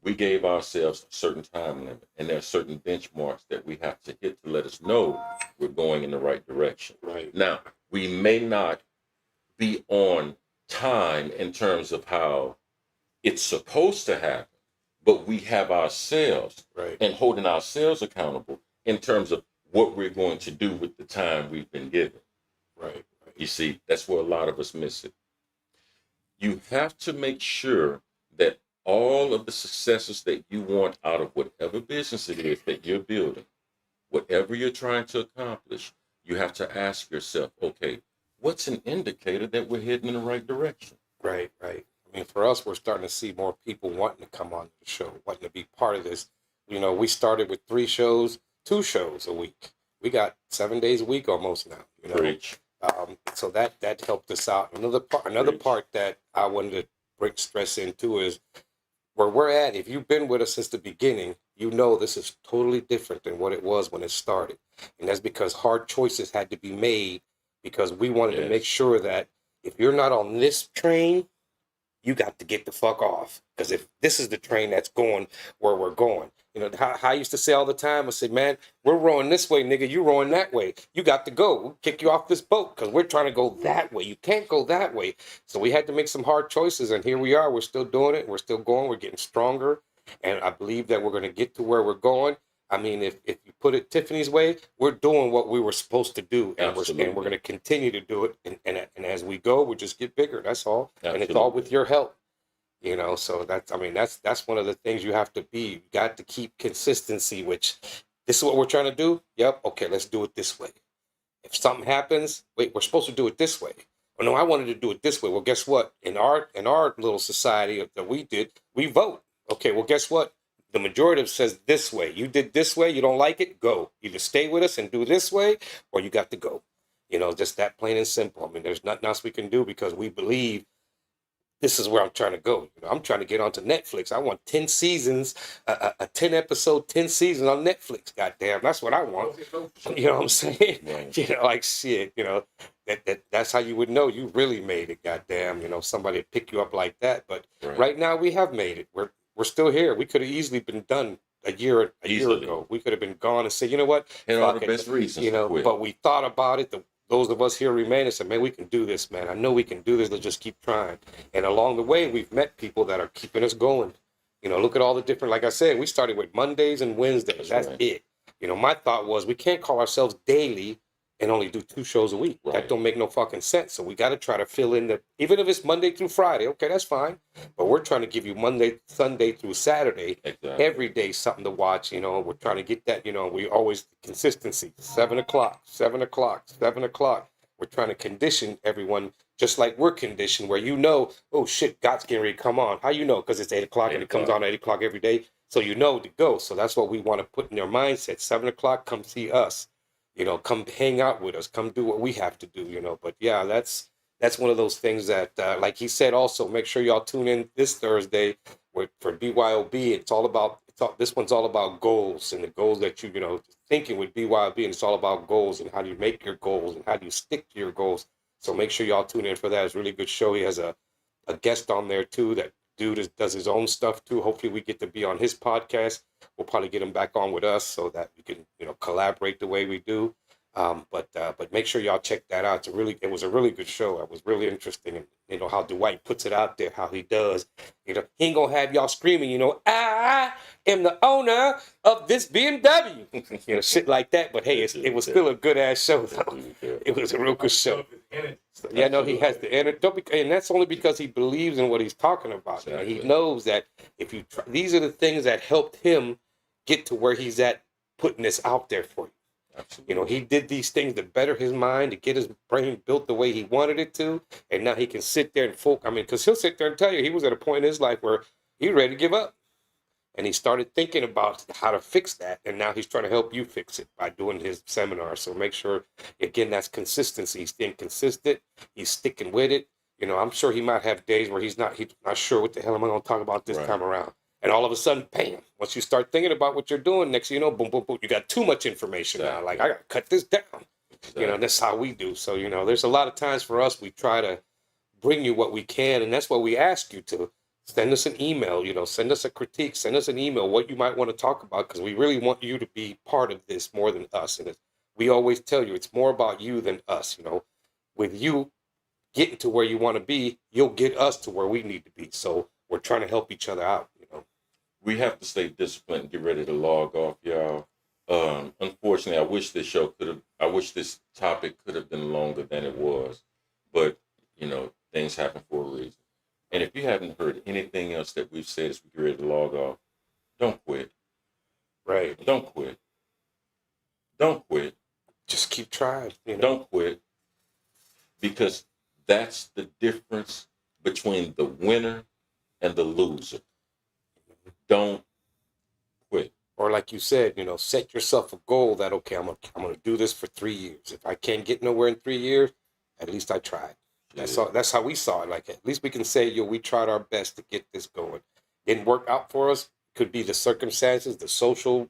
We gave ourselves a certain time limit, and there are certain benchmarks that we have to hit to let us know we're going in the right direction. Right. Now, we may not be on time in terms of how it's supposed to happen, but we have ourselves and holding ourselves accountable in terms of what we're going to do with the time we've been given. Right. You see, that's where a lot of us miss it. You have to make sure that all of the successes that you want out of whatever business it is that you're building, whatever you're trying to accomplish, you have to ask yourself, okay, what's an indicator that we're heading in the right direction? Right. I mean, for us, we're starting to see more people wanting to come on the show, wanting to be part of this. You know, we started with 3 shows, 2 shows a week. We got 7 days a week almost now. You know, Preach. so that helped us out. Another Preach. part that I wanted to bring stress into is where we're at. If you've been with us since the beginning, you know this is totally different than what it was when it started, and that's because hard choices had to be made because we wanted to make Yes. sure that if you're not on this train, you got to get the fuck off. Because if this is the train that's going where we're going, you know, how I used to say all the time, I said, man, we're rowing this way, nigga. You rowing that way. You got to go. We'll kick you off this boat because we're trying to go that way. You can't go that way. So we had to make some hard choices. And here we are. We're still doing it. We're still going. We're getting stronger. And I believe that we're going to get to where we're going. I mean, if you put it Tiffany's way, we're doing what we were supposed to do, and Absolutely. we're going to continue to do it. And as we go, we just get bigger. That's all. And it's all Absolutely. with your help. You know, so that's one of the things you have to be. You got to keep consistency, which this is what we're trying to do. Yep, okay, let's do it this way. If something happens, wait, we're supposed to do it this way. Oh no, I wanted to do it this way. Well, guess what? In our little society that we did, we vote. Okay, well, guess what? The majority of says this way. You did this way, you don't like it, go. Either stay with us and do this way, or you got to go. You know, just that plain and simple. I mean, there's nothing else we can do because we believe this is where I'm trying to go. You know, I'm trying to get onto Netflix. I want 10 seasons, a 10 episode, 10 seasons on Netflix. Goddamn, that's what I want. You know what I'm saying? Right. You know, like shit. You know, that's how you would know you really made it. Goddamn, you know, somebody would pick you up like that. But right now we have made it. We're still here. We could have easily been done a year Easily. ago. We could have been gone and said, you know what? And all the Fuck it. best reasons You to know, quit. but we thought about it. Those of us here remain and said, man, we can do this, man. I know we can do this. Let's just keep trying. And along the way, we've met people that are keeping us going. You know, look at all the different, like I said, we started with Mondays and Wednesdays. That's right. it. You know, my thought was we can't call ourselves daily and only do 2 shows a week. Right. That don't make no fucking sense. So we got to try to fill in even if it's Monday through Friday, okay, that's fine. But we're trying to give you Monday, Sunday through Saturday, Exactly. every day something to watch. You know, we're trying to get that, you know, we always, consistency, 7 o'clock, 7 o'clock, 7 o'clock. We're trying to condition everyone just like we're conditioned, where you know, oh shit, God's getting ready to come on. How you know? Because it's 8 o'clock and it comes on at 8 o'clock every day. So you know to go. So that's what we want to put in your mindset. 7 o'clock, come see us. You know, come hang out with us. Come do what we have to do, you know. But yeah, that's one of those things that, like he said, also make sure y'all tune in this Thursday for BYOB. This one's all about goals and the goals that you know, thinking with BYOB, and it's all about goals and how do you make your goals and how do you stick to your goals. So make sure y'all tune in for that. It's a really good show. He has a guest on there too. That dude does his own stuff too. Hopefully we get to be on his podcast. We'll probably get him back on with us so that we can, you know, collaborate the way we do. But make sure y'all check that out. It was a really good show. It was really interesting, and you know how Dwight puts it out there, how he does. You know, he ain't gonna have y'all screaming. You know, I am the owner of this BMW. You know, shit like that. But hey, it was still a good ass show though. It was a real good show. So, yeah, no, he has the energy, and that's only because he believes in what he's talking about. You know, he knows that if you try, these are the things that helped him get to where he's at, putting this out there for you. Absolutely. You know, he did these things to better his mind, to get his brain built the way he wanted it to, and now he can sit there and because he'll sit there and tell you he was at a point in his life where he ready to give up, and he started thinking about how to fix that, and now he's trying to help you fix it by doing his seminar. So make sure, again, that's consistency. He's staying consistent. He's sticking with it. You know, I'm sure he might have days where he's not sure what the hell am I going to talk about this time around. And all of a sudden, bam, once you start thinking about what you're doing, next thing you know, boom, boom, boom, you got too much information now. Like, I got to cut this down. You know, that's how we do. So, you know, there's a lot of times for us, we try to bring you what we can, and that's what we ask you to. Send us an email, you know, send us a critique, send us an email, what you might want to talk about, because we really want you to be part of this more than us. And we always tell you, it's more about you than us, you know. With you getting to where you want to be, you'll get us to where we need to be. So we're trying to help each other out, you know. We have to stay disciplined and get ready to log off, y'all. Unfortunately, I wish this topic could have been longer than it was, but you know, things happen for a reason. And if you haven't heard anything else that we've said as we get ready to log off, don't quit. Right. Don't quit. Don't quit. Just keep trying. You know? Don't quit. Because that's the difference between the winner and the loser. Don't quit. Or like you said, set yourself a goal that okay, I'm gonna do this for 3 years. If I can't get nowhere in 3 years, at least I tried. That's Yeah. all. That's how we saw it. Like at least we can say, yo, we tried our best to get this going. Didn't work out for us. Could be the circumstances, the social,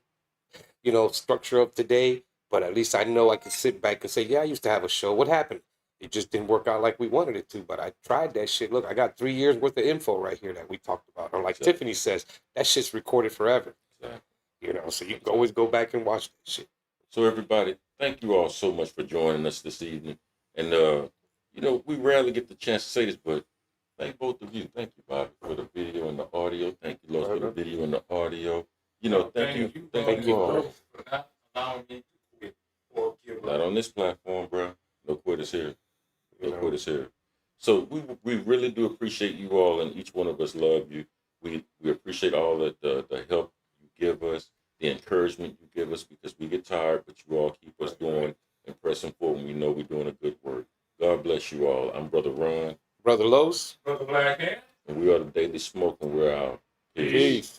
structure of today. But at least I know I can sit back and say, yeah, I used to have a show. What happened? It just didn't work out like we wanted it to. But I tried that shit. Look, I got 3 years worth of info right here that we talked about. Or like Exactly. Tiffany says, that shit's recorded forever. Exactly. So you can always go back and watch that shit. So everybody, thank you all so much for joining us this evening. And we rarely get the chance to say this, but thank both of you. Thank you, Bobby, for the video and the audio. Thank you, Los, for the video and the audio. Thank you all. For not allowing me to quit or give Not up. on this platform, bro. No quitters here. No You know. quitters here. So we really do appreciate you all, and each one of us love you. We appreciate all the help you give us, the encouragement you give us, because we get tired, but you all keep us going and pressing forward. And we know we're doing a good work. God bless you all. I'm Brother Ron, Brother Los. Brother Black Hand. and we are the Daily Smoke, and we're out. Peace. Peace.